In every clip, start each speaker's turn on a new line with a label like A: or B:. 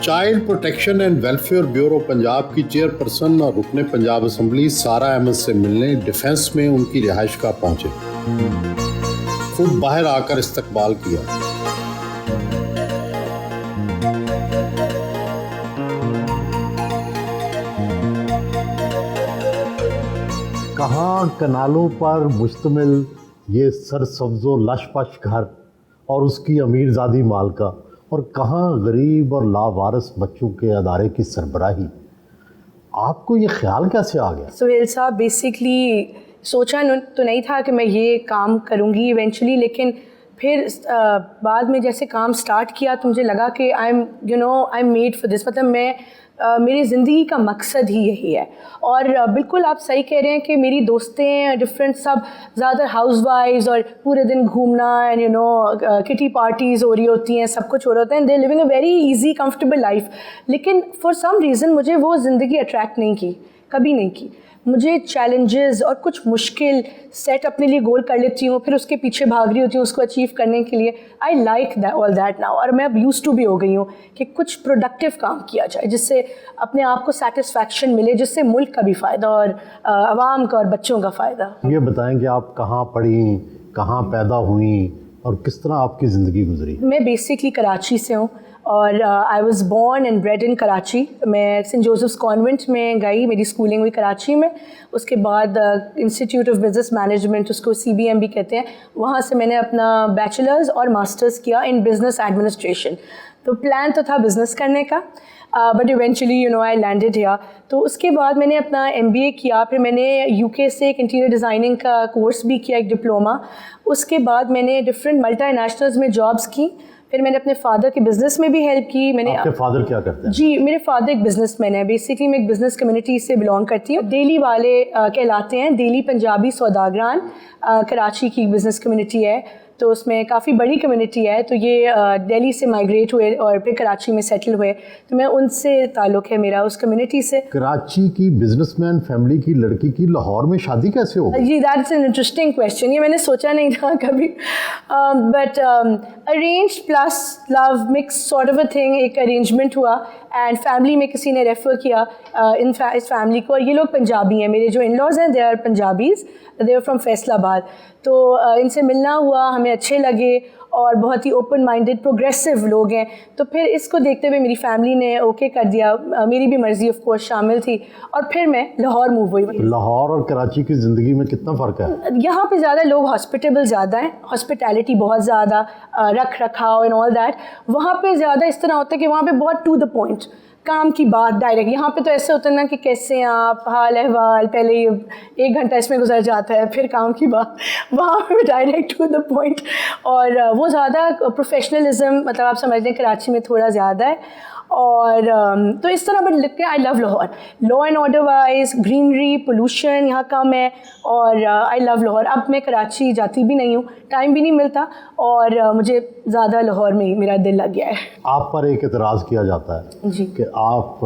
A: Child protection and welfare bureau Punjab की chairperson और रुकने पंजाब असम्बली सारा अहमद से मिलने डिफेंस में उनकी रिहाइश का पहुंचे। खुद बाहर आकर इस्तकबाल किया। कहाँ कनालों पर मुश्तमिल ये सरसब्ज़ो लशपश घर और उसकी अमीरजादी मालका, और कहाँ गरीब और लावारिस बच्चों के अदारे की सरबराही। आपको ये ख्याल कैसे आ गया?
B: सुहेल साहब, बेसिकली सोचा तो नहीं था कि मैं ये काम करूँगी इवेंचुअली, लेकिन फिर बाद में जैसे काम स्टार्ट किया तो मुझे लगा कि I am made for this. मतलब मैं मेरी ज़िंदगी का मकसद ही यही है। और बिल्कुल आप सही कह रहे हैं कि मेरी दोस्तें डिफरेंट सब ज़्यादा हाउसवाइफ्स और पूरे दिन घूमना एंड किटी पार्टीज़ हो रही होती हैं, सब कुछ हो रहा होता है, they living a very easy comfortable life. लेकिन फॉर सम रीज़न मुझे वो ज़िंदगी अट्रैक्ट नहीं की, कभी नहीं की। मुझे चैलेंजेस और कुछ मुश्किल सेट अपने लिए गोल कर लेती हूँ, फिर उसके पीछे भाग रही होती हूँ उसको अचीव करने के लिए। I like all that now. और मैं अब यूज्ड टू भी हो गई हूँ कि कुछ प्रोडक्टिव काम किया जाए जिससे अपने आप को सेटिस्फैक्शन मिले, जिससे मुल्क का भी फ़ायदा और आवाम का और बच्चों का फ़ायदा।
A: ये बताएं कि आप कहाँ पढ़ी, कहाँ पैदा हुई और किस तरह आपकी ज़िंदगी गुजरी?
B: मैं बेसिकली कराची से हूँ और I was born and bred in Karachi. मैं सेंट जोसेफ्स कॉन्वेंट में गई, मेरी स्कूलिंग हुई कराची में। उसके बाद इंस्टीट्यूट ऑफ बिज़नेस मैनेजमेंट, उसको CBM भी कहते हैं, वहाँ से मैंने अपना बैचलर्स और मास्टर्स किया इन बिज़नेस एडमिनिस्ट्रेशन। तो प्लान तो था बिज़नेस करने का, but eventually I landed here. तो उसके बाद मैंने अपना MBA किया, फिर मैंने UK से एक इंटीरियर डिज़ाइनिंग का कोर्स भी किया, एक डिप्लोमा। उसके बाद मैंने डिफरेंट मल्टीनेशनल्स में जॉब्स की। फिर मैंने अपने फादर के बिज़नेस में भी हेल्प की।
A: आपके फादर क्या करते हैं?
B: जी, मेरे फादर एक बिज़नेसमैन है। बेसिकली मैं एक बिज़नेस कम्युनिटी से बिलोंग करती हूँ। डेली वाले कहलाते हैं, डेली पंजाबी सौदागरान कराची की बिज़नेस कम्युनिटी है, तो उसमें काफ़ी बड़ी कम्युनिटी है। तो ये दिल्ली से माइग्रेट हुए और फिर कराची में सेटल हुए, तो मैं उनसे ताल्लुक़ है मेरा, उस कम्युनिटी से।
A: कराची की बिजनेसमैन फैमिली की लड़की की लाहौर में शादी कैसे हो गई?
B: जी, दैट्स एन इंटरेस्टिंग क्वेश्चन। ये मैंने सोचा नहीं था कभी, but arrange plus love mix sort of a thing, एक अरेंजमेंट हुआ एंड फैमिली में किसी ने रेफ़र किया इस फैमिली को। और ये लोग पंजाबी हैं, मेरे जो इन लॉज हैं they are Punjabis, they are from Faisalabad. तो इनसे मिलना हुआ, हमें अच्छे लगे और बहुत ही ओपन माइंडेड प्रोग्रेसिव लोग हैं। तो फिर इसको देखते हुए मेरी फैमिली ने ओके कर दिया, मेरी भी मर्ज़ी ऑफ कोर्स शामिल थी, और फिर मैं लाहौर मूव हुई।
A: लाहौर और कराची की ज़िंदगी में कितना फ़र्क है?
B: यहाँ पे ज़्यादा लोग हॉस्पिटेबल ज़्यादा हैं, हॉस्पिटैलिटी बहुत ज़्यादा, रख रखाव एंड ऑल दैट। वहाँ पे ज़्यादा इस तरह होता है कि वहाँ पे बहुत टू द पॉइंट, काम की बात डायरेक्ट। यहाँ पे तो ऐसे होता है ना कि कैसे आप, हाल अहवाल, पहले ही 1 घंटा इसमें गुजर जाता है, फिर काम की बात। वहाँ पे डायरेक्ट टू द पॉइंट, और वो ज़्यादा प्रोफेशनलिज्म, मतलब आप समझ लें कराची में थोड़ा ज़्यादा है। और तो इस तरह, बट लिख के I love Lahore. Law and order wise, greenery, pollution यहाँ कम है, और आई लव लाहौर। अब मैं कराची जाती भी नहीं हूँ, टाइम भी नहीं मिलता, और मुझे ज़्यादा लाहौर में ही मेरा दिल लग गया है।
A: आप पर एक एतराज़ किया जाता है
B: जी
A: कि आप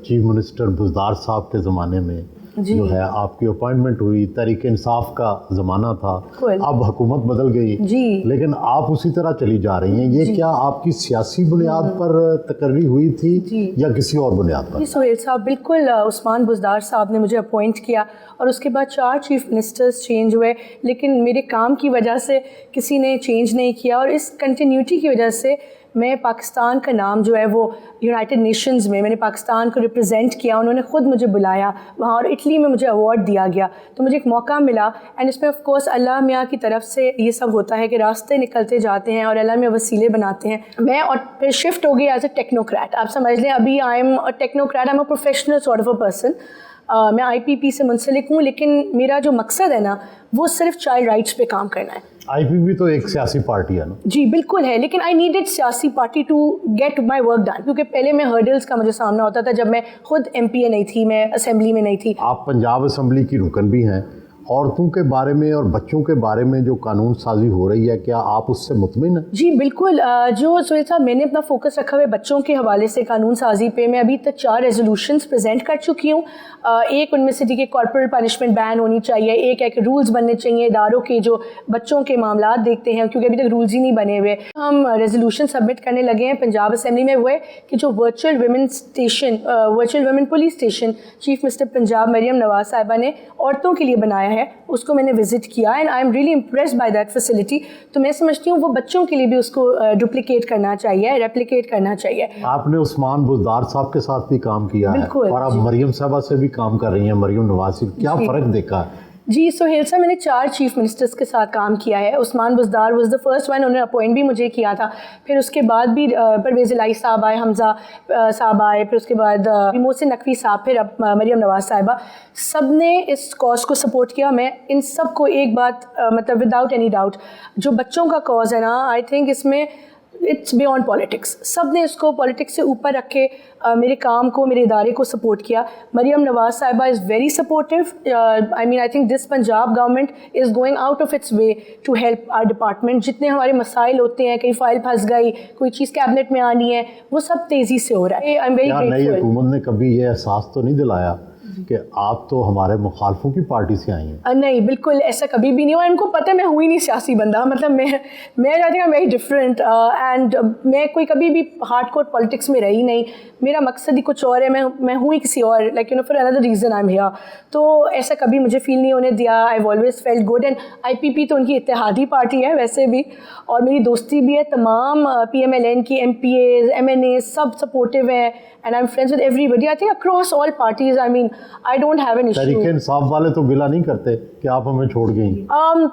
A: चीफ मिनिस्टर बुज़दार साहब के ज़माने में जो है आपकी अपॉइंटमेंट हुई, तहरीक इंसाफ का ज़माना था, अब हुकूमत बदल गई
B: जी,
A: लेकिन आप उसी तरह चली जा रही हैं। ये क्या आपकी सियासी बुनियाद पर तकर्री हुई थी या किसी और बुनियाद पर?
B: जी सुहेल साहब, बिल्कुल उस्मान बुज़दार साहब ने मुझे अपॉइंट किया और उसके बाद 4 चीफ मिनिस्टर्स चेंज हुए, लेकिन मेरे काम की वजह से किसी ने चेंज नहीं किया। और इस कंटिन्यूटी की वजह से मैं पाकिस्तान का नाम जो है वो यूनाइटेड नेशंस में मैंने पाकिस्तान को रिप्रेजेंट किया। उन्होंने ख़ुद मुझे बुलाया वहाँ, और इटली में मुझे अवार्ड दिया गया, तो मुझे एक मौका मिला। एंड इसमें ऑफ कोर्स अल्लाह मियाँ की तरफ से ये सब होता है कि रास्ते निकलते जाते हैं और अल्लाह मियाँ वसीले बनाते हैं। मैं और फिर शिफ्ट हो गई एज अ टेक्नोक्रेट। आप समझ लें अभी I am a technocrat, I am a professional sort of a person. मैं IPP से मुंसलिक हूँ, लेकिन मेरा जो मकसद है ना वो सिर्फ चाइल्ड राइट्स पे काम करना है।
A: IPP तो एक सियासी पार्टी है ना? जी
B: बिल्कुल है, लेकिन आई नीडेड सियासी party to get my work done, क्योंकि पहले मैं हर्डल्स का मुझे सामना होता था जब मैं खुद MPA नहीं थी, मैं असेंबली में नहीं थी।
A: आप पंजाब असम्बली की रुकन भी हैं औरतों के बारे में और बच्चों के बारे में जो कानून साजी हो रही है, क्या आप उससे मुतमिन हैं?
B: जी बिल्कुल। जो सुहेल साहब, मैंने अपना फोकस रखा हुआ है बच्चों के हवाले से कानून साजी पे। मैं अभी तक 4 रेजोल्यूशंस प्रेजेंट कर चुकी हूँ। एक उनमें से थी कि कॉर्पोरल पनिशमेंट बैन होनी चाहिए, एक है कि रूल्स बनने चाहिए इदारों के जो बच्चों के मामला देखते हैं, क्योंकि अभी तक रूल्स ही नहीं बने हुए। हम रेजोल्यूशन सबमिट करने लगे हैं पंजाब असेंबली में, हुए कि जो virtual women station, virtual women police station chief minister Punjab Maryam Nawaz साहिबा ने औरतों के लिए बनाया है, उसको मैंने विजिट किया and I am really impressed by that facility. तो मैं समझती हूँ वो बच्चों के लिए भी उसको डुप्लीकेट करना चाहिए, रेप्लिकेट करना चाहिए।
A: आपने उस्मान बुज़दार साहब के साथ भी काम किया है
B: बिल्कुल,
A: और आप मरियम साहबा से भी काम कर रही हैं, मरियम नवाज से, क्या फ़र्क देखा है?
B: जी सुहेल साहब, मैंने 4 चीफ मिनिस्टर्स के साथ काम किया है। Usman Buzdar was the first one, उन्होंने अपॉइंट भी मुझे किया था। फिर उसके बाद भी परवेज़ इलाही साहब आए, हमज़ा साहब आए, फिर उसके बाद मोहसिन नकवी साहब, फिर अब मरियम नवाज साहिबा। सब ने इस कॉज को सपोर्ट किया। मैं इन सब को एक बात मतलब विदाउट एनी डाउट, जो बच्चों का कॉज है ना, आई थिंक इसमें इट्स बियॉन्ड पॉलिटिक्स। सब ने इसको पॉलिटिक्स से ऊपर रख के मेरे काम को, मेरे इदारे को सपोर्ट किया। मरियम नवाज साहिबा is very supportive. I mean I think this Punjab government is going out of its way to help our department. जितने हमारे मसाइल होते हैं, कहीं फाइल फंस गई, कोई चीज़ कैबिनेट में आनी है, वो सब तेज़ी से हो रहा है। आई एम वेरी
A: क्या नई
B: ग्रेटफुल।
A: हुकूमत ने कभी ये एहसास तो नहीं दिलाया कि आप तो हमारे मुखालफों की पार्टी से आई हैं?
B: नहीं, बिल्कुल ऐसा कभी भी नहीं हुआ। इनको पता है मैं हुई नहीं सियासी बंदा, मतलब मैं चाहती हूँ वेरी डिफरेंट एंड मैं कोई कभी भी हार्डकोर पॉलिटिक्स में रही नहीं। मेरा मकसद ही कुछ और है, मैं हूँ ही किसी और, like you know, for another reason I am here. तो ऐसा कभी मुझे फील नहीं होने दिया। I have always felt good and IPP तो उनकी इत्तेहादी पार्टी है वैसे भी, और मेरी दोस्ती भी है तमाम PMLN की MPAs MNAs, सब सपोर्टिव हैं and I am friends with everybody. I think across all parties, I mean I don't have an issue.
A: Tehreek Insaf वाले तो गिला नहीं करते कि आप हमें छोड़ गई?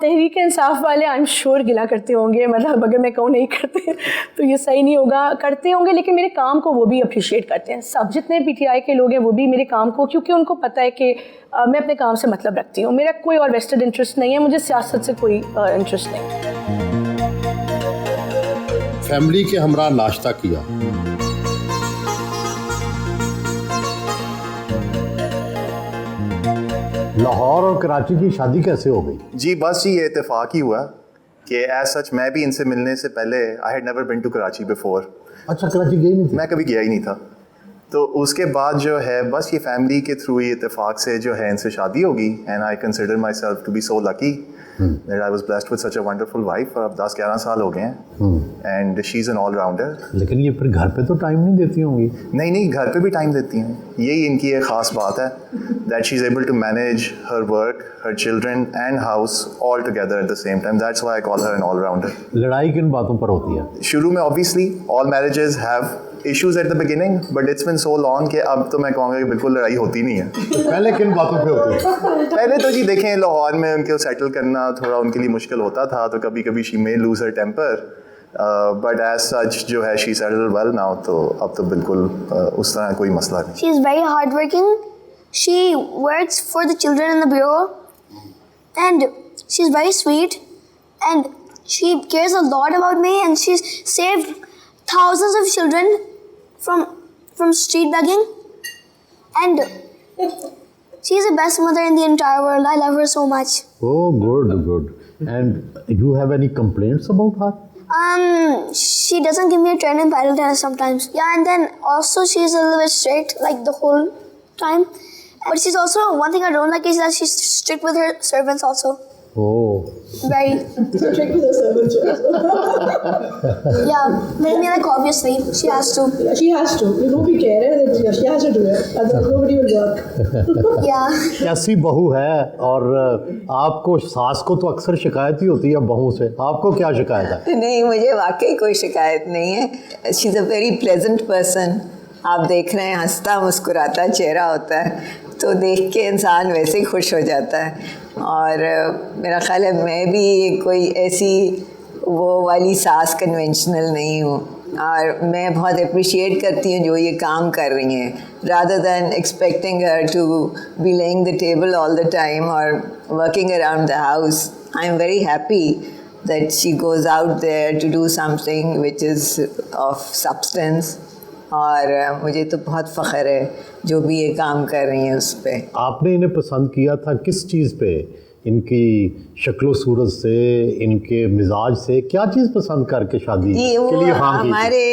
B: तहरीक इंसाफ वाले आई एम श्योर गिला करते होंगे, मतलब अगर मैं कहूँ नहीं करते तो ये सही नहीं होगा, करते होंगे, लेकिन मेरे काम को वो भी अप्रिशिएट करते हैं। सब जितने PTI के लोग हैं वो भी मेरे काम को, क्योंकि उनको पता है कि मैं अपने काम से मतलब रखती हूँ। मेरा कोई और वेस्टेड इंटरेस्ट नहीं है, मुझे सियासत से कोई इंटरेस्ट नहीं।
A: फैमिली के हमरा नाश्ता किया। लाहौर और कराची की शादी कैसे हो गई?
C: जी बस जी, ये इत्तेफाक ही हुआ कि एज सच मैं भी इनसे मिलने से पहले I had never been to Karachi before.
A: अच्छा, कराची गई नहीं थी?
C: मैं कभी गया ही नहीं था। तो उसके बाद जो है बस ये फैमिली के थ्रू ही इत्तेफाक से जो है इनसे शादी होगी and I consider myself to be so lucky that I was blessed with such a wonderful wife. और अब 10-11 साल हो गए हैं and she is an all rounder.
A: लेकिन ये फिर घर पे तो टाइम नहीं देती होंगी?
C: नहीं, घर पे भी टाइम देती हैं। यही इनकी एक ख़ास बात है that she is able to manage her work, her children and house all together at the same time. That's why I call her an all rounder.
A: लड़ाई किन बातों पर होती है?
C: शुरू में obviously all marriages have issues at the beginning, but it's been so long कि अब तो मैं कहूँगा कि बिल्कुल लड़ाई होती नहीं है।
A: पहले किन बातों पे होती है?
C: पहले तो जी देखें, लाहौर में उनको सेटल करना थोड़ा उनके लिए मुश्किल होता था, तो कभी कभी she may lose her temper, but as such जो है शी सेटल्ड वेल नाउ। तो अब तो बिल्कुल उस तरह कोई मसला नहीं।
D: She is very hardworking. She works for the children in the bureau, and she's very sweet, and she cares a lot about me, and she's saved thousands of children from street begging, and she's the best mother in the entire world. I love her so much.
A: Oh, good. And you have any complaints about her?
D: She doesn't give me a training paddle tennis sometimes. Yeah, and then also she's a little bit strict, like the whole time. But she's also, one thing I don't like is that she's strict with her servants also.
A: Oh.
D: Very.
E: Strict with her servants.
D: Yeah, maybe like obviously she has to.
E: She has to. You know, we care that she has to do it. Otherwise, nobody will work.
D: Yeah.
A: कैसी बहू है? और आपको सास को तो अक्सर शिकायत ही होती है बहू से, आपको क्या शिकायत है?
F: नहीं, मुझे वाकई कोई शिकायत नहीं है। She is a very pleasant person. आप देख रहे हैं, हंसता मुस्कुराता चेहरा होता है, तो देख के इंसान वैसे ही खुश हो जाता है। और मेरा ख्याल है मैं भी कोई ऐसी वो वाली सास कन्वेंशनल नहीं हूँ, और मैं बहुत अप्रिशिएट करती हूँ जो ये काम कर रही हैं, rather than expecting her to be laying the table all the time और working around the house. I am very happy that she goes out there to do something which is of substance, और मुझे तो बहुत फ़ख्र है जो भी ये काम कर रही हैं उस पर।
A: आपने इन्हें पसंद किया था किस चीज़ पे? इनकी शक्लो सूरत से, इनके मिजाज से क्या चीज़ पसंद करके शादी
F: ये वो
A: के लिए हाँ की थी?
F: हमारे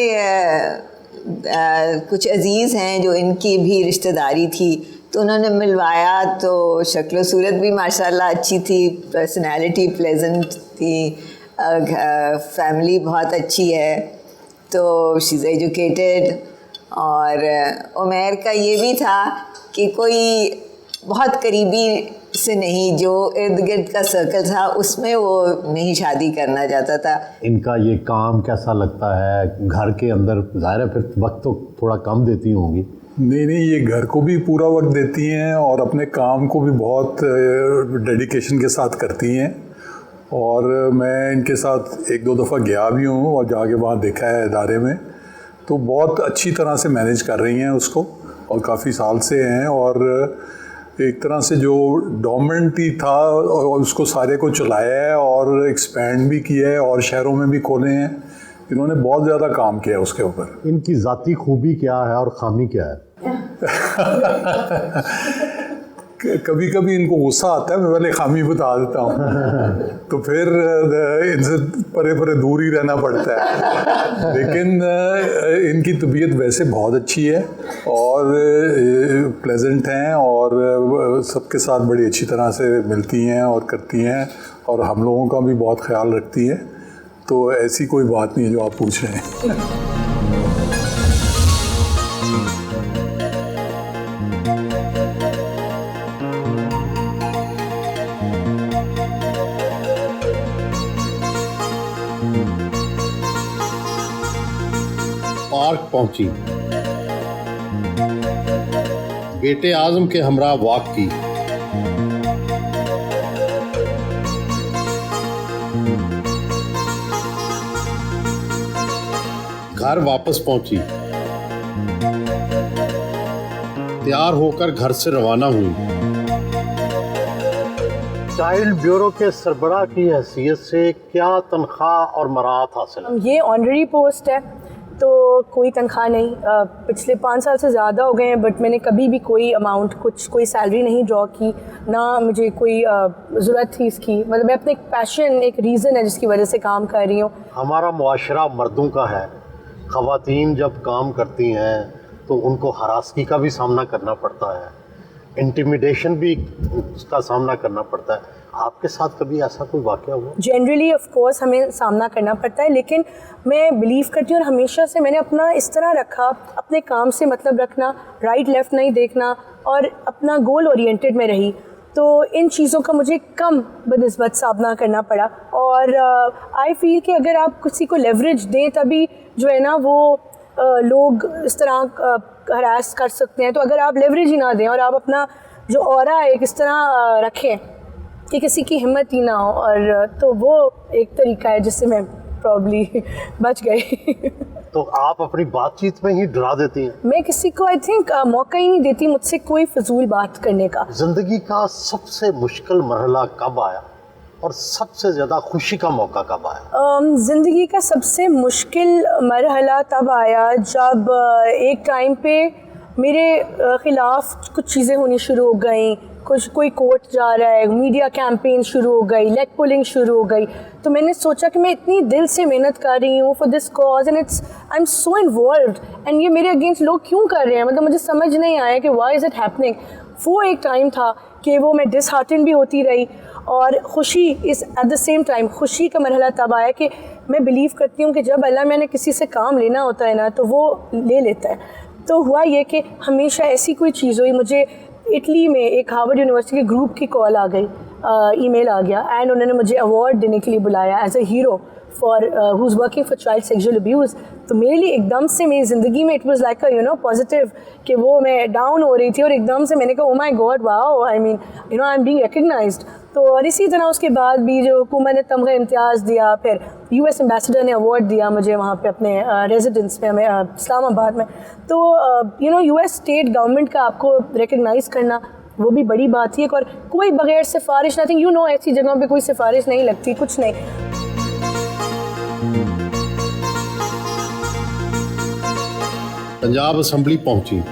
F: कुछ अजीज़ हैं जो इनकी भी रिश्तेदारी थी, तो उन्होंने मिलवाया। तो शक्ल सूरत भी माशाल्लाह अच्छी थी, पर्सनालिटी प्लेजेंट थी, फैमिली बहुत अच्छी है, तो शी इज़ एजुकेटेड। और उमैर का ये भी था कि कोई बहुत करीबी से नहीं, जो इर्द गिर्द का सर्कल था उसमें वो नहीं शादी करना चाहता था।
A: इनका ये काम कैसा लगता है घर के अंदर? ज़ाहिर है फिर वक्त तो थोड़ा कम देती होंगी।
G: नहीं, ये घर को भी पूरा वक्त देती हैं और अपने काम को भी बहुत डेडिकेशन के साथ करती हैं। और मैं इनके साथ एक दो दफ़ा गया भी हूँ और जाके वहाँ देखा है इदारे में, तो बहुत अच्छी तरह से मैनेज कर रही हैं उसको, और काफ़ी साल से हैं। और एक तरह से जो डोमिनेंट ही था और उसको सारे को चलाया है और एक्सपैंड भी किया है और शहरों में भी खोले हैं। इन्होंने बहुत ज़्यादा काम किया है उसके ऊपर।
A: इनकी ज़ाती खूबी क्या है और खामी क्या है?
G: कभी कभी इनको गुस्सा आता है, मैं पहले खामी बता देता हूँ तो फिर इनसे परे परे दूर ही रहना पड़ता है। लेकिन इनकी तबीयत वैसे बहुत अच्छी है और प्लेजेंट हैं और सबके साथ बड़ी अच्छी तरह से मिलती हैं और करती हैं, और हम लोगों का भी बहुत ख्याल रखती हैं। तो ऐसी कोई बात नहीं है जो आप पूछ रहे हैं।
A: पार्क पहुंची, बेटे आजम के हमरा वॉक की। घर वापस पहुंची, तैयार होकर घर से रवाना हुई। चाइल्ड ब्यूरो के सरबराह की हैसियत से क्या तनख्वाह और मराहत हासिल है?
B: ये ऑनररी पोस्ट है, तो कोई तनख्वाह नहीं। पिछले 5 साल से ज़्यादा हो गए हैं, बट मैंने कभी भी कोई अमाउंट, कोई सैलरी नहीं ड्रॉ की, ना मुझे कोई ज़रूरत थी इसकी। मतलब मैं अपने एक पैशन, एक रीज़न है जिसकी वजह से काम कर रही हूँ।
A: हमारा मुआशरा मर्दों का है, ख़वातीन जब काम करती हैं तो उनको हरासगी का भी सामना करना पड़ता है, इंटिमिडेशन भी उसका सामना करना पड़ता है। आपके साथ कभी ऐसा कोई वाक़या हुआ?
B: जनरली ऑफ कोर्स हमें सामना करना पड़ता है, लेकिन मैं बिलीव करती हूँ और हमेशा से मैंने अपना इस तरह रखा, अपने काम से मतलब रखना, राइट लेफ़्ट नहीं देखना, और अपना गोल ओरिएंटेड में रही। तो इन चीज़ों का मुझे कम बनिस्बत सामना करना पड़ा। और आई फील कि अगर आप किसी को लेवरेज दें तभी जो है ना वो लोग इस तरह हरास कर सकते हैं। तो अगर आप लेवरेज ही ना दें और आप अपना जो ऑरा है इस तरह रखें कि किसी की हिम्मत ही ना हो, और तो वो एक तरीका है जिससे मैं प्रॉब्ली बच गई।
A: तो आप अपनी बातचीत में ही डरा देती हैं?
B: मैं किसी को आई थिंक मौका ही नहीं देती मुझसे कोई फजूल बात करने का।
A: ज़िंदगी का सबसे मुश्किल मरहला कब आया और सबसे ज़्यादा खुशी का मौका कब आया?
B: ज़िंदगी का सबसे मुश्किल मरहला तब आया जब एक टाइम पे मेरे ख़िलाफ़ कुछ चीज़ें होनी शुरू हो गई। कोई कोर्ट जा रहा है, मीडिया कैंपेन शुरू हो गई, लेग पुलिंग शुरू हो गई। तो मैंने सोचा कि मैं इतनी दिल से मेहनत कर रही हूँ for this cause and I am so involved, and ये मेरे अगेंस्ट लोग क्यों कर रहे हैं? मतलब मुझे समझ नहीं आया कि व्हाई इज़ इट हैपनिंग। वो एक टाइम था कि वो मैं डिसहार्टन भी होती रही, और खुशी इस एट द सेम टाइम खुशी का मरहला तब आया कि मैं बिलीव करती हूँ कि जब अल्लाह मैंने किसी से काम लेना होता है ना तो वो ले लेता है। तो हुआ ये कि हमेशा ऐसी कोई चीज़ हुई, मुझे इटली में एक हार्वर्ड यूनिवर्सिटी के ग्रुप की कॉल आ गई, ईमेल आ गया, एंड उन्होंने मुझे अवार्ड देने के लिए बुलाया as a hero for who is working for child sexual abuse. तो मेरे लिए एकदम से मेरी ज़िंदगी में it was like a positive, कि वो मैं डाउन हो रही थी और एकदम से मैंने कहा oh my god wow, I mean I am being recognised. तो और इसी तरह उसके बाद भी जो हुकूमत ने तमगा इम्तियाज़ दिया, फिर US एम्बेसडर ने अवार्ड दिया मुझे वहाँ पे अपने रेजिडेंस में, हमें इस्लामाबाद में। तो US स्टेट गवर्नमेंट का आपको रिकग्नाइज़ करना वो भी बड़ी बात है। और कोई बगैर सिफारिश, आई थिंक ऐसी जगहों पे कोई सिफारिश नहीं लगती, कुछ नहीं।
A: पंजाब असम्बली पहुंची,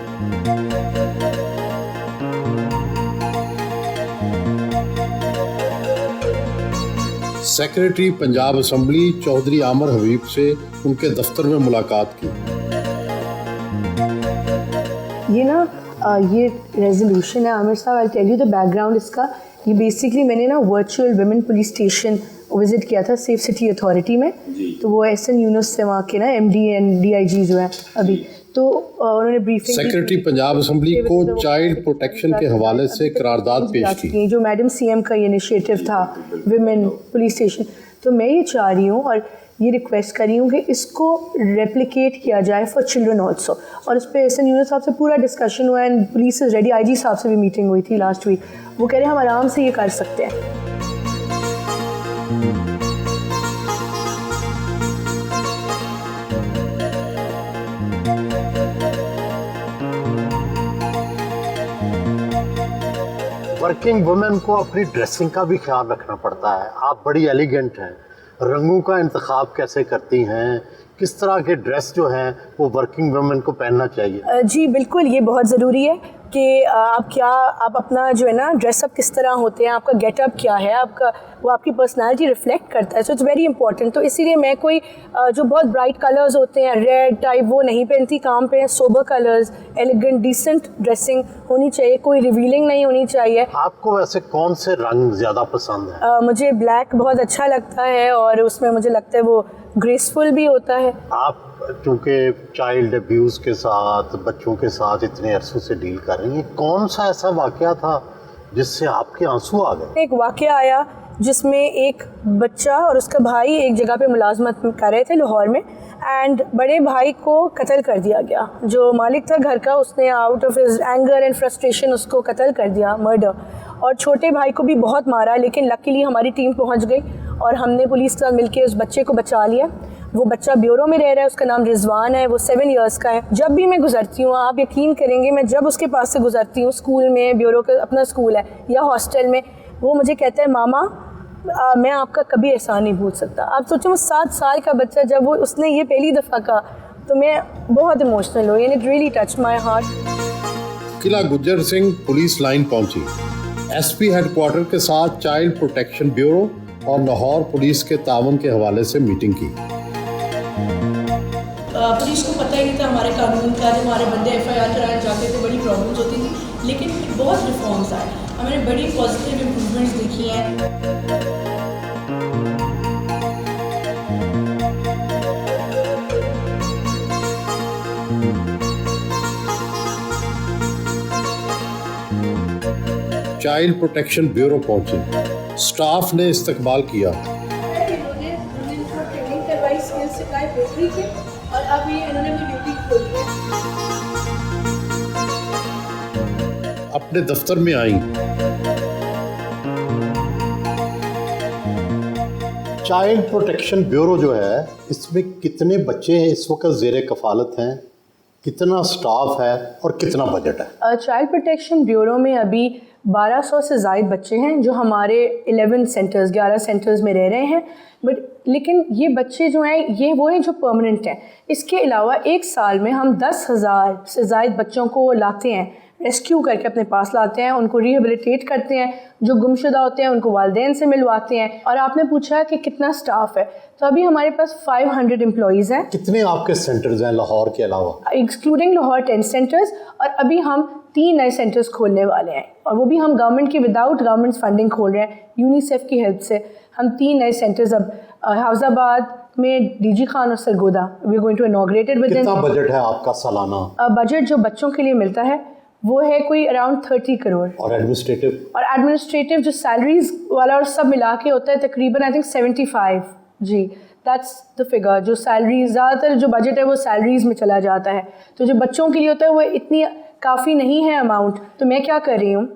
A: सेक्रेटरी पंजाब असम्बली चौधरी आमिर हबीब से उनके दफ्तर में मुलाकात की।
B: ये ना ये रेजोल्यूशन है आमिर साहब, I tell you the background इसका। ये बेसिकली मैंने ना virtual women police station visit किया था सेफ सिटी अथॉरिटी में, तो वो एहसन यूनुस से वहाँ के ना MD एंड DIG जो है अभी, तो उन्होंने ब्रीफिंग।
A: सेक्रेटरी पंजाब असम्बली को चाइल्ड प्रोटेक्शन के हवाले से करारदाद पेश की,
B: जो मैडम CM का ये इनिशिएटिव था विमेन पुलिस स्टेशन। तो मैं ये चाह रही हूँ और ये रिक्वेस्ट कर रही हूँ कि इसको रेप्लिकेट किया जाए फॉर चिल्ड्रन ऑल्सो, और इस पर एहसन यूनुस साहब से पूरा डिस्कशन हुआ and police is ready. IG साहब से भी मीटिंग हुई थी लास्ट वीक, वो कह रहे हैं हम आराम से ये कर सकते हैं।
A: वर्किंग वुमेन को अपनी ड्रेसिंग का भी ख्याल रखना पड़ता है। आप बड़ी एलिगेंट हैं, रंगों का इंतखाब कैसे करती हैं, किस तरह के ड्रेस जो हैं वो वर्किंग वुमेन को पहनना चाहिए?
B: जी बिल्कुल, ये बहुत ज़रूरी है कि आप अपना जो है ना ड्रेसअप किस तरह होते हैं, आपका गेटअप क्या है, आपका वो आपकी पर्सनालिटी रिफ्लेक्ट करता है। So it's very important. तो इसीलिए मैं कोई जो बहुत ब्राइट कलर्स होते हैं, रेड टाइप, वो नहीं पहनती काम पे। Sober colours, elegant decent dressing होनी चाहिए, कोई रिवीलिंग नहीं होनी चाहिए।
A: आपको वैसे कौन से रंग ज़्यादा पसंद है?
B: मुझे ब्लैक बहुत अच्छा लगता है और उसमें मुझे लगता है वो ग्रेसफुल भी होता है।
A: आप चूँकि चाइल्ड अब्यूज़ के साथ, बच्चों के साथ इतने अरसों से डील कर रही हैं, कौन सा ऐसा वाक़या था जिससे आपके आंसू आ गए?
B: एक वाक़या आया जिसमें एक बच्चा और उसका भाई एक जगह पे मुलाजमत कर रहे थे लाहौर में, एंड बड़े भाई को कत्ल कर दिया गया। जो मालिक था घर का, उसने out of his anger and frustration उसको कत्ल कर दिया, मर्डर। और छोटे भाई को भी बहुत मारा, लेकिन लकीली हमारी टीम पहुंच गई और हमने पुलिस के साथ मिलकर उस बच्चे को बचा लिया। वो बच्चा ब्यूरो में रह रहा है, उसका नाम रिजवान है, वो 7 इयर्स का है। जब भी मैं गुजरती हूँ, आप यकीन करेंगे, मैं जब उसके पास से गुजरती हूँ, स्कूल में, ब्यूरो का अपना स्कूल है या हॉस्टल में, वो मुझे कहता है मामा मैं आपका कभी एहसान नहीं भूल सकता। आप सोचो वो 7 साल का बच्चा, जब वो उसने ये पहली दफ़ा कहा तो मैं बहुत इमोशनल हुई and it really touched my heart.
A: Qila Gujjar Singh police line पहुंची, SP हेडक्वार्टर के साथ चाइल्ड प्रोटेक्शन ब्यूरो और लाहौर पुलिस के तावन के हवाले से मीटिंग की।
E: पुलिस को पता ही नहीं था हमारे कानून का, जब हमारे बंदे FIR कराने जाते थे बड़ी प्रॉब्लम्स होती थी, लेकिन बहुत रिफॉर्म्स आए, हमने बड़ी पॉजिटिव इम्प्रूवमेंट्स देखी हैं।
A: चाइल्ड प्रोटेक्शन ब्यूरो पहुंचे, स्टाफ ने इस्तकबाल किया।
B: ट्रेनिंग करवाई, स्किल्स सिखाए बेहतरी के, और अब ये इन्होंने अपनी ड्यूटी खोली है।
A: अपने दफ्तर में आई। चाइल्ड प्रोटेक्शन ब्यूरो जो है, इसमें कितने बच्चे हैं इस वक्त ज़ेरे कफालत हैं, कितना स्टाफ है और कितना बजट है?
B: चाइल्ड प्रोटेक्शन ब्यूरो में अभी 1200 से ज़ायद बच्चे हैं जो हमारे 11 सेंटर्स में रह रहे हैं। लेकिन ये बच्चे जो हैं ये वो हैं जो परमानेंट हैं। इसके अलावा एक साल में हम 10,000 से ज़ायद बच्चों को लाते हैं, रेस्क्यू करके अपने पास लाते हैं, उनको रिहेबिलिटेट करते हैं, जो गुमशुदा होते हैं उनको वालिदैन से मिलवाते हैं। और आपने पूछा कि कितना स्टाफ है, तो अभी हमारे पास 500 एम्प्लॉइज़ हैं।
A: कितने आपके सेंटर्स हैं लाहौर के अलावा?
B: एक्सक्लूडिंग लाहौर 10 सेंटर्स, और अभी हम 3 नए सेंटर्स खोलने वाले हैं, और वो भी हम गवर्नमेंट की विदाउट गवर्नमेंट फंडिंग खोल रहे हैं। यूनिसेफ की हेल्प से हम 3 नए सेंटर्स अब हाफजाबाद में, DG खान और Sargodha, we are going to inaugurate it with.
A: कितना बजट है आपका सालाना?
B: बजट जो बच्चों के लिए मिलता है वो है कोई अराउंड 30 करोड़।
A: और एडमिनिस्ट्रेटिव
B: जो सैलरीज वाला और सब मिला के होता है तकरीबन आई थिंक 75। जी, दैट्स द फिगर। जो सैलरी, ज़्यादातर जो बजट है वो सैलरीज में चला जाता है, तो जो बच्चों के लिए होता है वो इतनी काफ़ी नहीं है अमाउंट। तो मैं क्या कर रही हूँ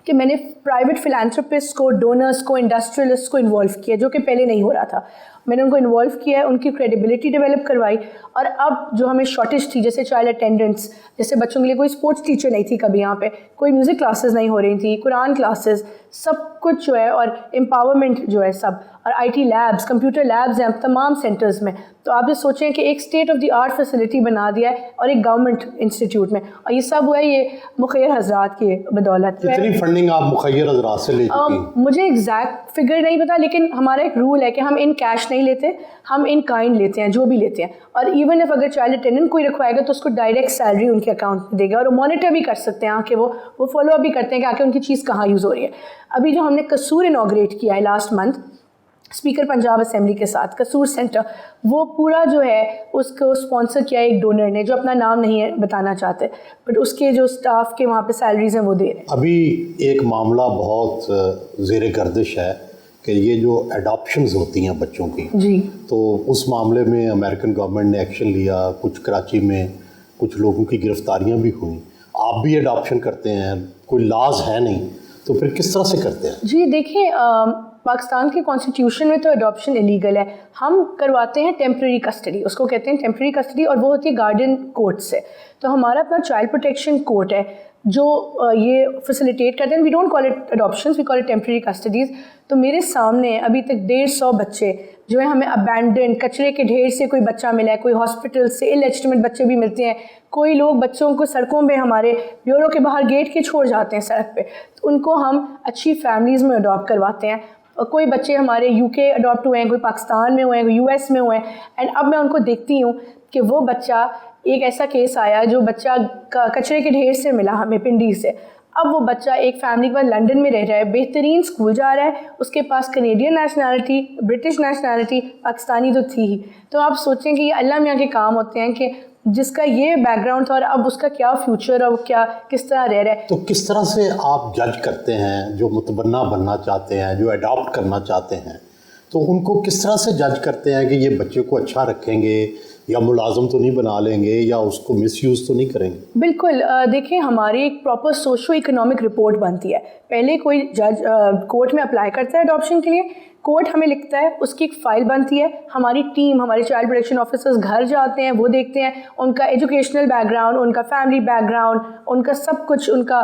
B: कि मैंने प्राइवेट फिलैंथ्रोपिस्ट को, डोनर्स को, इंडस्ट्रियलिस्ट को इन्वॉल्व किया, जो कि पहले नहीं हो रहा था। मैंने उनको इन्वॉल्व किया है, उनकी क्रेडिबिलिटी डेवलप करवाई। और अब जो हमें शॉर्टेज थी, जैसे चाइल्ड अटेंडेंस, जैसे बच्चों के लिए कोई स्पोर्ट्स टीचर नहीं थी कभी यहाँ पे, कोई म्यूज़िक क्लासेस नहीं हो रही थी, कुरान क्लासेस, सब कुछ जो है, और एम्पावरमेंट जो है सब, और आईटी लैब्स, कंप्यूटर लैब्स हैं तमाम सेंटर्स में। तो आप जो सोचें कि एक state of the art facility बना दिया है और एक गवर्नमेंट इंस्टीट्यूट में, और ये सब हुआ है ये मुखैर हजरात की बदौलत।
A: कितनी फंडिंग आप मुखैर हजरात से ले चुकी?
B: मुझे एग्जैक्ट फिगर नहीं पता, लेकिन हमारा एक रूल है कि हम इन कैश नहीं लेते, हम इन काइंड लेते हैं, जो भी लेते हैं। और इवन इफ अगर चाइल्ड अटेंडेंट कोई रखवाएगा तो उसको डायरेक्ट सैलरी उनके अकाउंट में देगा, और मॉनिटर भी कर सकते हैं आके, वो फॉलो अप भी करते हैं कि आके उनकी चीज़ कहाँ यूज़ हो रही है। अभी जो हमने कसूर इनॉग्रेट किया है last month speaker Punjab assembly के साथ, कसूर सेंटर, वो पूरा जो है उसको स्पॉन्सर किया एक डोनर ने, जो अपना नाम नहीं है बताना चाहते, बट उसके जो स्टाफ के वहाँ पे सैलरीज हैं वो दे रहे हैं।
A: अभी एक मामला बहुत ज़ेरे गर्दिश है कि ये जो अडॉप्शंस होती हैं बच्चों की
B: जी,
A: तो उस मामले में अमेरिकन गवर्नमेंट ने एक्शन लिया, कुछ कराची में कुछ लोगों की गिरफ्तारियां भी हुई। आप भी अडॉप्शन करते हैं, कोई लॉज है नहीं, तो फिर किस तरह से करते हैं?
B: जी देखिए, पाकिस्तान के कॉन्स्टिट्यूशन में तो अडॉप्शन इलीगल है। हम करवाते हैं टेम्प्रेरी कस्टडी, उसको कहते हैं टेम्प्रेरी कस्टडी, और वो होती है गार्डियन कोर्ट से। तो हमारा अपना चाइल्ड प्रोटेक्शन कोर्ट है जो ये फैसिलिटेट करते हैं। We don't call it adoptions, we call it temporary custodies. तो मेरे सामने अभी तक 150 बच्चे जो है हमें अबैंडन, कचरे के ढेर से कोई बच्चा मिला है, कोई हॉस्पिटल से इलेजिटिमेट बच्चे भी मिलते हैं, कोई लोग बच्चों को सड़कों पे हमारे ब्यूरो के बाहर गेट के छोड़ जाते हैं सड़क पे, तो उनको हम अच्छी फैमिलीज़ में अडॉप्ट करवाते हैं। और कोई बच्चे हमारे यूके अडॉप्ट हुए हैं, कोई पाकिस्तान में हुए हैं, कोई यूएस में हुए हैं। एंड अब मैं उनको देखती हूँ कि वो बच्चा, एक ऐसा केस आया जो बच्चा कचरे के ढेर से मिला हमें पिंडी से। अब वो बच्चा एक फैमिली के बाद लंदन में रह रहा है, बेहतरीन स्कूल जा रहा है, उसके पास Canadian nationality, British nationality, Pakistani तो थी ही। तो आप सोचें कि ये अल्लाह मियाँ के काम होते हैं कि जिसका ये बैकग्राउंड था और अब उसका क्या फ्यूचर और क्या किस तरह रह रहा है।
A: तो किस तरह से आप जज करते हैं जो मुतबन्ना बनना चाहते हैं, जो अडॉप्ट करना चाहते हैं, तो उनको किस तरह से जज करते हैं कि ये बच्चे को अच्छा रखेंगे या मुलाजम तो नहीं बना लेंगे या उसको मिसयूज़ तो नहीं करेंगे?
B: बिल्कुल, देखिए हमारी एक प्रॉपर सोशो इकोनॉमिक रिपोर्ट बनती है। पहले कोई जज कोर्ट में अप्लाई करता है अडॉप्शन के लिए, कोर्ट हमें लिखता है, उसकी एक फ़ाइल बनती है, हमारी टीम, हमारे चाइल्ड प्रोटेक्शन ऑफिसर्स घर जाते हैं, वो देखते हैं उनका एजुकेशनल बैकग्राउंड, उनका फैमिली बैकग्राउंड, उनका सब कुछ, उनका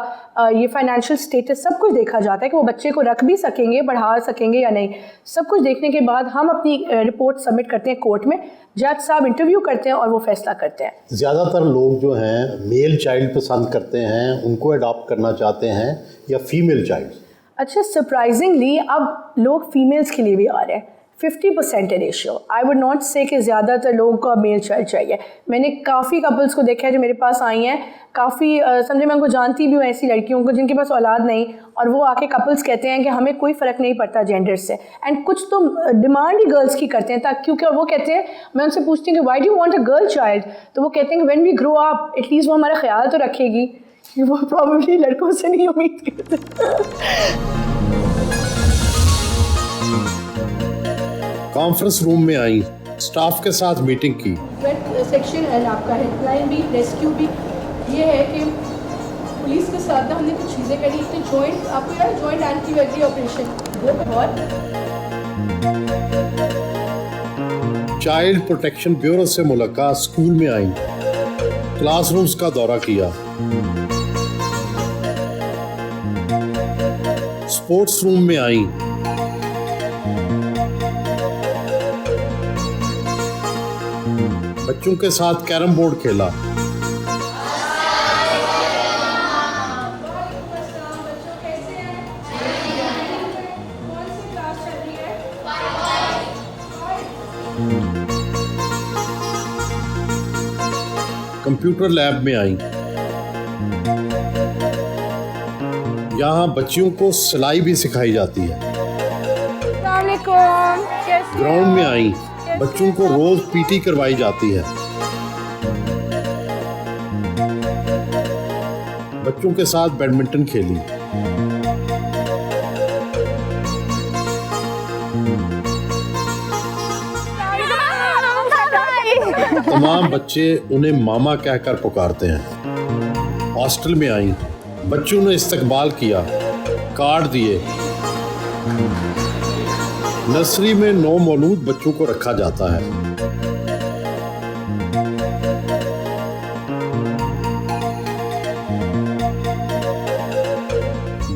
B: ये फाइनेंशियल स्टेटस, सब कुछ देखा जाता है कि वो बच्चे को रख भी सकेंगे, बढ़ा सकेंगे या नहीं। सब कुछ देखने के बाद हम अपनी रिपोर्ट सबमिट करते हैं कोर्ट में, जज साहब इंटरव्यू करते हैं और वो फैसला करते हैं।
A: ज़्यादातर लोग जो हैं मेल चाइल्ड पसंद करते हैं, उनको अडॉप्ट करना चाहते हैं, या फीमेल चाइल्ड?
B: अच्छा, सरप्राइजिंगली अब लोग फीमेल्स के लिए भी आ रहे हैं। 50% है रेशियो। आई वुड नॉट से कि ज़्यादातर लोगों को मेल चाइल्ड चाहिए। मैंने काफ़ी कपल्स को देखा है जो मेरे पास आई हैं, काफ़ी समझे मैं उनको जानती भी हूँ, ऐसी लड़कियों को जिनके पास औलाद नहीं, और वो आके कपल्स कहते हैं कि हमें कोई फ़र्क नहीं पड़ता जेंडर से। एंड कुछ तो डिमांड ही गर्ल्स की करते हैं, ताकि क्योंकि वो कहते हैं, मैं उनसे पूछती हूँ कि why do want a girl child, तो वो कहते हैं कि when we grow up at least वो हमारा ख्याल तो रखेगी। वो प्रॉब्लली लड़कों से नहीं उम्मीद करते।
A: कॉन्फ्रेंस रूम में आई, स्टाफ के साथ मीटिंग की।
E: सेक्शन है आपका, हेल्पलाइन भी, रेस्क्यू भी। ये है कि पुलिस के साथ हमने कुछ चीज़ें करी थी, जॉइंट, आपको यार जॉइंट एंटी वेटरी ऑपरेशन, वो और
A: चाइल्ड प्रोटेक्शन ब्यूरो से मुलाकात स्कूल में आई, क्लासरूम्स का दौरा किया, स्पोर्ट्स रूम में आई, बच्चों के साथ कैरम बोर्ड खेला, कंप्यूटर लैब में आई, यहाँ बच्चियों को सिलाई भी सिखाई जाती है। ग्राउंड में आई, बच्चों को रोज पीटी करवाई जाती है, बच्चों के साथ बैडमिंटन खेली, तमाम बच्चे उन्हें मामा कहकर पुकारते हैं। हॉस्टल में आई, बच्चों ने इस्तकबाल किया, कार्ड दिए, नर्सरी में नौमौलूद बच्चों को रखा जाता है।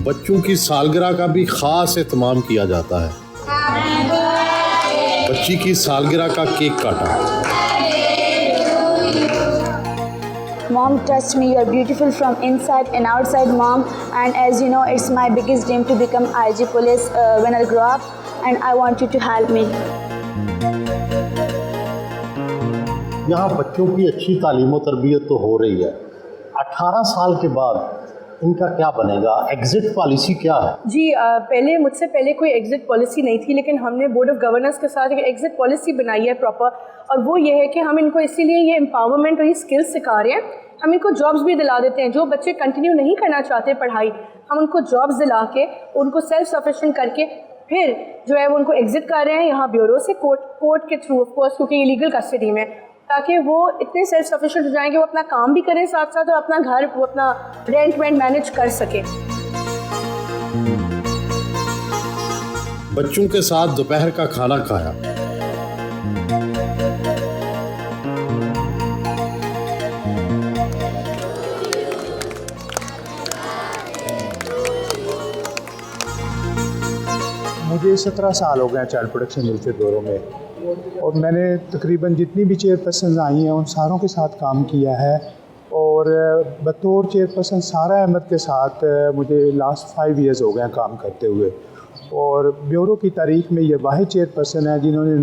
A: बच्चों की सालगिरह का भी खास एहतमाम किया जाता है। बच्ची की सालगिरह का केक काटा।
H: Mom, trust me, you're beautiful from inside and outside, Mom. And as you know, it's my biggest dream to become IG police when I grow up, and I want you to help me.
A: यहाँ बच्चों की अच्छी तालीम और तरबियत तो हो रही है। 18 साल के बाद इनका क्या बनेगा? एग्ज़िट पॉलिसी क्या है?
B: जी मुझसे पहले कोई एग्ज़िट पॉलिसी नहीं थी, लेकिन हमने बोर्ड ऑफ गवर्नेंस के साथ एक एग्ज़िट पॉलिसी बनाई है प्रॉपर, और वो ये है कि हम इनको इसीलिए ये एम्पावरमेंट और ये स्किल्स सिखा रहे हैं। हम इनको जॉब्स भी दिला देते हैं। जो बच्चे कंटिन्यू नहीं करना चाहते पढ़ाई, हम उनको जॉब्स दिला के उनको सेल्फ सफिशिएंट करके फिर जो है वो उनको एग्ज़िट कर रहे हैं यहाँ ब्यूरो से, कोर्ट के थ्रू ऑफ कोर्स, क्योंकि ये लीगल कस्टडी में, ताकि वो इतने सेल्फ सफिशिएंट हो जाएंगे, वो अपना काम भी करें साथ साथ और अपना घर, वो अपना रेंट मैनेज कर सके।
A: बच्चों के साथ दोपहर का खाना खाया।
I: मुझे 17 साल हो गए चाइल्ड प्रोटेक्शन वेलफेयर ब्यूरो में, और मैंने तकरीबन जितनी भी चेयरपर्सन आई हैं उन सारों के साथ काम किया है। और बतौर चेयरपर्सन सारा अहमद के साथ मुझे लास्ट 5 इयर्स हो गए हैं काम करते हुए। और ब्यूरो की तारीख में ये वाहिद चेयरपर्सन है जिन्होंने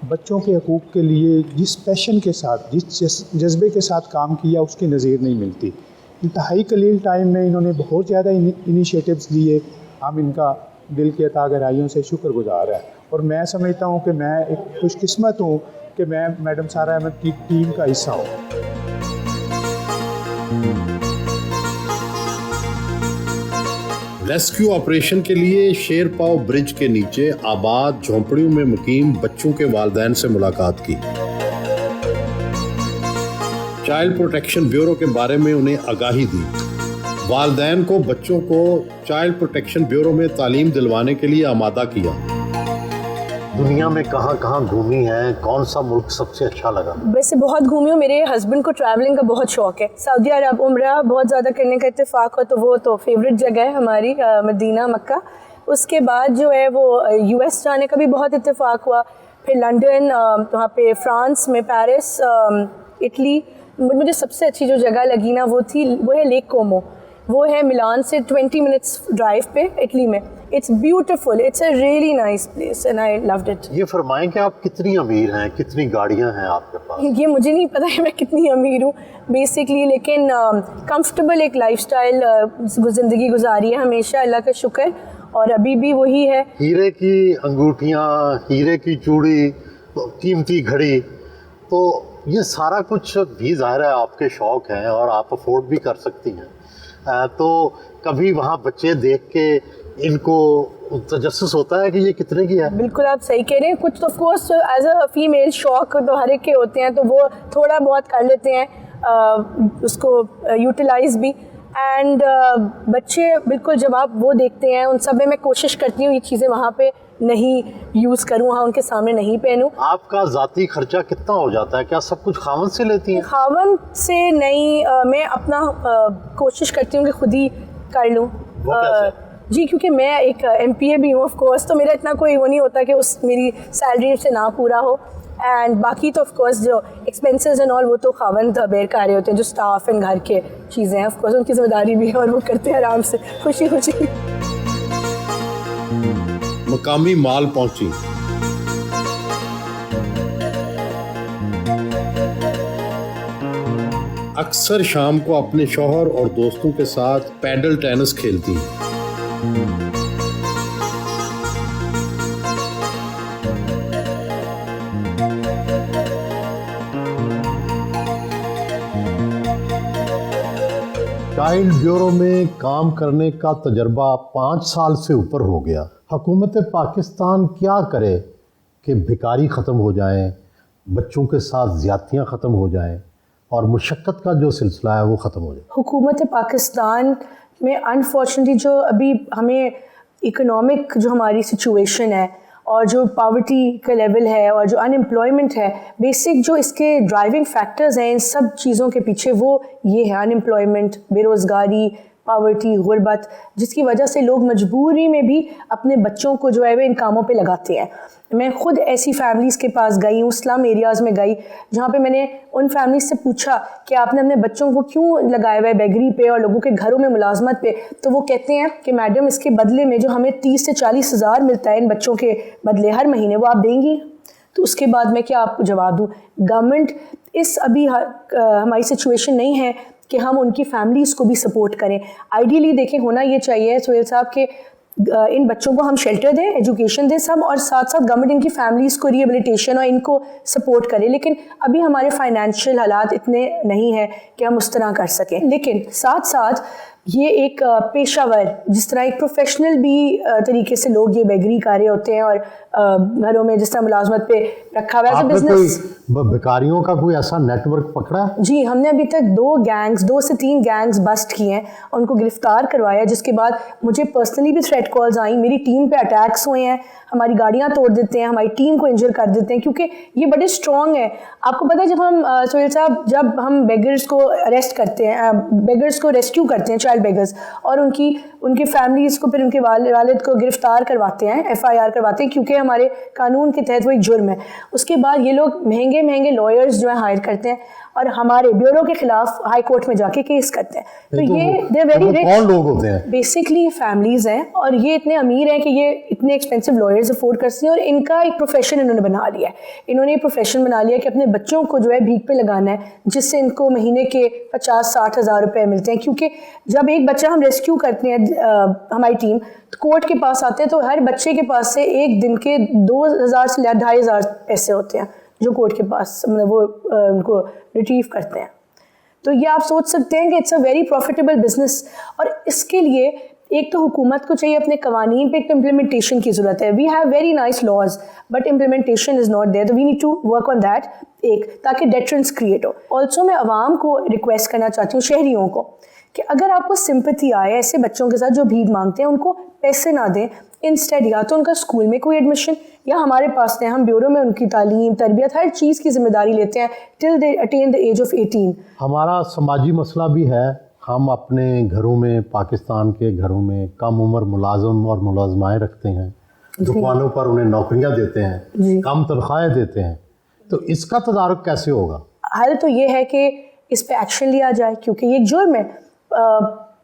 I: बच्चों के हकूक़ के लिए जिस पैशन के साथ, जिस जज्बे के साथ काम किया उसकी नज़ीर नहीं मिलती। इंतहाई कलील टाइम में इन्होंने बहुत ज़्यादा इनिशिएटिव्स लिए। हम इनका दिल की अता गहराइयों से शुक्रगुजार है, और मैं समझता हूँ कि मैं एक खुशकिस्मत हूँ कि मैं मैडम सारा अहमद की टीम का हिस्सा हूँ।
A: रेस्क्यू ऑपरेशन के लिए शेरपाव ब्रिज के नीचे आबाद झोंपड़ियों में मुकीम बच्चों के वालिदैन से मुलाकात की। चाइल्ड प्रोटेक्शन ब्यूरो के बारे में उन्हें आगाही दी। वालिदैन को बच्चों को चाइल्ड प्रोटेक्शन ब्यूरो में तालीम दिलवाने के लिए आमादा किया। दुनिया में कहाँ कहाँ घूमी हैं? कौन सा मुल्क सबसे अच्छा लगा?
B: वैसे बहुत घूमी हूँ। मेरे हस्बैंड को ट्रैवलिंग का बहुत शौक है। सऊदी अरब उम्रा बहुत ज़्यादा करने का इत्तेफाक हो तो वो तो फेवरेट जगह है हमारी, मदीना, मक्का। उसके बाद जो है वो US जाने का भी बहुत इत्तेफाक हुआ, फिर लंदन, वहाँ पे फ्रांस में पेरिस, इटली। मुझे सबसे अच्छी जो जगह लगी ना वो है लेक कोमो। वो है मिलान से 20 मिनट्स ड्राइव पे इटली में। It's beautiful, it's a really nice place and I loved it.
A: ये फरमाएं कि आप कितनी अमीर हैं, कितनी गाड़ियां हैं आपके पास?
B: ये मुझे नहीं पता है मैं कितनी अमीर हूँ बेसिकली, लेकिन कंफर्टेबल एक लाइफस्टाइल ज़िंदगी गुजारी है हमेशा, अल्लाह का शुक्र, और अभी भी वही है।
A: हीरे की अंगूठियाँ, हीरे की चूड़ी, कीमती घड़ी, तो ये सारा कुछ भी ज़ाहिर है आपके शौक़ हैं और आप अफोर्ड भी कर सकती हैं। तो कभी वहाँ बच्चे देख के इनको तजस्सुस होता है कि ये कितने की है?
B: बिल्कुल आप सही कह रहे हैं। कुछ तो of course as a female शौक तो हर एक के होते हैं, तो वो थोड़ा बहुत कर लेते हैं उसको यूटिलाइज भी। एंड बच्चे बिल्कुल जब आप वो देखते हैं, उन सब में मैं कोशिश करती हूँ ये चीज़ें वहाँ पे नहीं यूज़ करूँ, वहाँ उनके सामने नहीं पहनूँ।
A: आपका ज़ाती खर्चा कितना हो जाता है? क्या सब कुछ खावन से लेती हैं?
B: खावन से नहीं, मैं अपना कोशिश करती हूँ कि खुद ही कर लूँ। जी, क्योंकि मैं एक MPA भी हूँ ऑफ कोर्स, तो मेरा इतना कोई वो नहीं होता कि उस मेरी सैलरी से ना पूरा हो। एंड बाकी तो ऑफ कोर्स जो एक्सपेंसेस एंड ऑल वो तो खावंद बेयर कर रहे होते हैं, जो स्टाफ एंड घर के चीज़ें हैं, ऑफ कोर्स उनकी जिम्मेदारी भी है और वो करते हैं आराम से, खुशी खुशी।
A: मकामी माल पहुंची। अक्सर शाम को अपने शौहर और दोस्तों के साथ पैडल टेनिस खेलती हैं। चाइल्ड ब्यूरो में काम करने का तजर्बा 5 साल से ऊपर हो गया। हुकूमत पाकिस्तान क्या करे कि भिखारी ख़त्म हो जाएं, बच्चों के साथ ज़्यादतियाँ ख़त्म हो जाएं और मुशक्क़त का जो सिलसिला है वो ख़त्म हो जाए।
B: हुकूमत पाकिस्तान में अनफॉर्चुनेटली जो अभी हमें इकोनॉमिक जो हमारी सिचुएशन है और जो पावर्टी का लेवल है और जो अनएम्प्लॉयमेंट है, बेसिक जो इसके ड्राइविंग फैक्टर्स हैं इन सब चीज़ों के पीछे, वो ये है अनएम्प्लॉयमेंट, बेरोज़गारी, पावर्टी, गुर्बत, जिसकी वजह से लोग मजबूरी में भी अपने बच्चों को जो है वो इन कामों पे लगाते हैं। मैं खुद ऐसी फैमिलीज़ के पास गई हूँ, स्लम एरियाज़ में गई, जहाँ पे मैंने उन फैमिलीज़ से पूछा कि आपने अपने बच्चों को क्यों लगाया हुआ है बेगरी पे और लोगों के घरों में मुलाजमत पे। तो वो कहते हैं कि मैडम इसके बदले में जो हमें 30 से 40 हज़ार मिलता है इन बच्चों के बदले हर महीने, वो आप देंगी? तो उसके बाद मैं क्या आपको जवाब दूँ? गवर्नमेंट इस अभी हमारी सिचुएशन नहीं है कि हम उनकी फैमिलीज़ को भी सपोर्ट करें। आइडियली देखें, होना ये चाहिए सुहेल साहब के इन बच्चों को हम शेल्टर दें, एजुकेशन दें सब, और साथ साथ गवर्नमेंट इनकी फैमिलीज़ को रिहेबिलिटेशन और इनको सपोर्ट करे। लेकिन अभी हमारे फाइनेंशियल हालात इतने नहीं है कि हम उस तरह कर सकें। लेकिन साथ साथ ये एक पेशावर, जिस तरह एक प्रोफेशनल भी तरीके से लोग ये बेगरी कर रहे होते हैं और घरों में जिस तरह मुलाजमत पे रखा हुआ है बिजनेस।
A: बेकारियों का कोई ऐसा नेटवर्क पकड़ा?
B: जी, हमने अभी तक 2 से 3 गैंग्स बस्ट किए हैं, उनको गिरफ्तार करवाया, जिसके बाद मुझे पर्सनली भी थ्रेट कॉल्स आई, मेरी टीम पे अटैक्स हुए हैं, हमारी गाड़ियां तोड़ देते हैं, हमारी टीम को इंजर कर देते हैं, क्योंकि ये बड़े स्ट्रॉन्ग है। आपको पता है, जब हम सुहेल साहब, जब हम बेगर्स को अरेस्ट करते हैं, बेगर्स को रेस्क्यू करते हैं, चाइल्ड बेगर्स, और उनकी फैमिलीज़ को फिर उनके वालिद को गिरफ्तार करवाते हैं, FIR करवाते हैं, क्योंकि हमारे कानून के तहत वो एक जुर्म है। उसके बाद ये लोग महंगे लॉयर्स जो है हायर करते हैं और हमारे ब्यूरो के खिलाफ हाई कोर्ट में जाके केस करते हैं। तो ये दे वेरी रिच,
A: कौन लोग होते हैं?
B: बेसिकली फैमिलीज हैं, और ये इतने अमीर हैं कि ये इतने एक्सपेंसिव लॉयर्स अफोर्ड कर सकते हैं, और इनका एक प्रोफेशन इन्होंने बना लिया है। इन्होंने एक प्रोफेशन बना लिया कि अपने बच्चों को जो है भीख पे लगाना है, जिससे इनको महीने के 50-60 हज़ार रुपये मिलते हैं। क्योंकि जब एक बच्चा हम रेस्क्यू करते हैं, हमारी टीम कोर्ट के पास आते हैं, तो हर बच्चे के पास से एक दिन के 2,000 से 2,500 पैसे होते हैं जो कोर्ट के पास, मतलब वो उनको रिट्रीव करते हैं। तो ये आप सोच सकते हैं कि it's a very profitable business. और इसके लिए एक तो हुकूमत को चाहिए अपने कवानीन पे एक इम्प्लीमेंटेशन की ज़रूरत है। We have very nice laws but implementation is not there, तो we need to work on that, ताकि डेटरेंस क्रिएट हो। ऑल्सो मैं आवाम को रिक्वेस्ट करना चाहती हूँ, शहरियों को, कि अगर आपको सिंपैथी आए ऐसे बच्चों के साथ जो भीख मांगते हैं, उनको पैसे ना दें, इंस्टेड या तो उनका स्कूल में कोई एडमिशन, या हमारे पास हैं, हम ब्यूरो में उनकी तालीम, तरबियत, हर चीज़ की जिम्मेदारी लेते हैं till they attain the age of 18।
A: हमारा समाजी मसला भी है, हम अपने घरों में, पाकिस्तान के घरों में कम उम्र मुलाजम और मुलाजमाएँ रखते हैं, दुकानों पर उन्हें नौकरियाँ देते हैं, कम तनख्वाहें देते हैं, तो इसका तदारुक कैसे होगा?
B: हल तो ये है कि इस पर एक्शन लिया जाए, क्योंकि ये एक जुर्म है।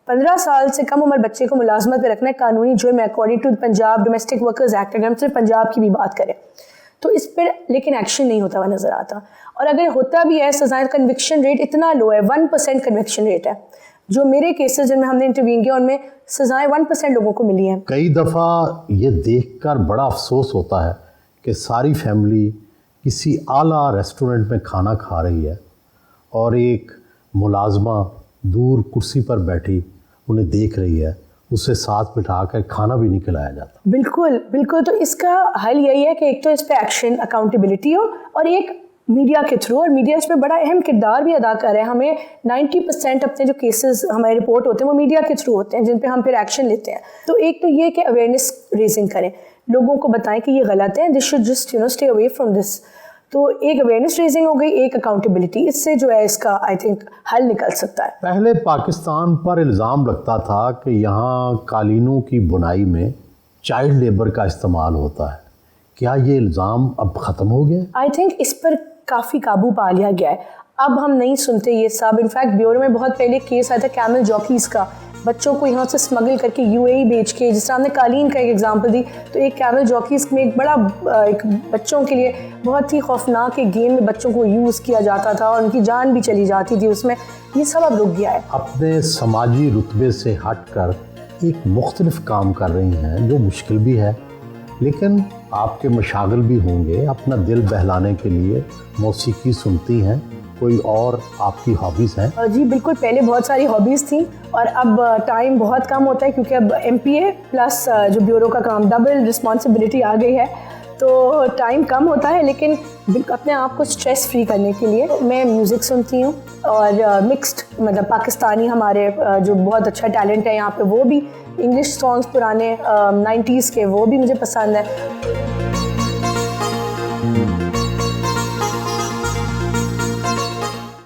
B: 15 साल से कम उम्र बच्चे को मुलाजमत पे रखना है, कानूनी जुर्म है according to Punjab domestic workers act. अगर हम सिर्फ पंजाब की भी बात करें तो इस पर लेकिन एक्शन नहीं होता हुआ नज़र आता, और अगर होता भी है, सजाएं, कन्विक्शन रेट इतना लो है, 1% कन्विक्शन रेट है। जो मेरे केसेस जिनमें हमने इंटरव्यू किया उनमें सजाएं 1% लोगों को मिली हैं।
A: कई दफ़ा ये देखकर बड़ा अफसोस होता है कि सारी फैमिली किसी आला रेस्टोरेंट में खाना खा रही है और एक मुलाजमा दूर कुर्सी पर बैठी उन्हें देख रही है, उससे साथ बिठाकर खाना भी नहीं खिलाया जाता।
B: बिल्कुल बिल्कुल। तो इसका हल यही है कि एक तो इस पर एक्शन, अकाउंटेबिलिटी हो, और एक मीडिया के थ्रू, और मीडिया इसमें बड़ा अहम किरदार भी अदा कर रहा है। हमें 90% अपने जो केसेस हमारे रिपोर्ट होते हैं वो मीडिया के थ्रू होते हैं, जिन पे हम फिर एक्शन लेते हैं। तो एक तो ये कि अवेयरनेस रेजिंग करें, लोगों को बताएं कि ये गलत है, this should just stay away from this. तो एक अवेयरनेस रेजिंग हो गई, एक अकाउंटेबिलिटी, इससे जो है इसका आई थिंक हल निकल सकता है।
A: पहले पाकिस्तान पर इल्ज़ाम लगता था कि यहाँ कालीनों की बुनाई में चाइल्ड लेबर का इस्तेमाल होता है, क्या ये इल्ज़ाम अब ख़त्म हो गया?
B: आई थिंक इस पर काफ़ी काबू पा लिया गया है, अब हम नहीं सुनते ये सब। इनफैक्ट ब्यूरो में बहुत पहले केस आया था कैमल जॉकीज़ का, बच्चों को यहाँ से स्मगल करके UAE बेच के, जिस तरह हमने कालीन का एक एग्जांपल दी, तो एक कैमल जॉकीज़ में एक बड़ा एक बच्चों के लिए बहुत ही खौफनाक एक गेम में बच्चों को यूज़ किया जाता था और उनकी जान भी चली जाती थी उसमें। ये सब अब रुक गया है।
A: अपने समाजी रुतबे से हटकर एक मुख्तलिफ काम कर रही हैं, जो मुश्किल भी है, लेकिन आपके मशागल भी होंगे। अपना दिल बहलाने के लिए मौसीकी सुनती हैं, कोई और आपकी हॉबीज़ हैं?
B: जी बिल्कुल, पहले बहुत सारी हॉबीज़ थी और अब टाइम बहुत कम होता है, क्योंकि अब MPA प्लस जो ब्यूरो का काम, डबल रिस्पॉन्सिबिलिटी आ गई है, तो टाइम कम होता है। लेकिन अपने आप को स्ट्रेस फ्री करने के लिए मैं म्यूज़िक सुनती हूँ, और मिक्स्ड, मतलब पाकिस्तानी हमारे जो बहुत अच्छा टैलेंट है यहाँ पे, वो भी, इंग्लिश सॉन्ग्स पुराने 90s के, वो भी मुझे पसंद है।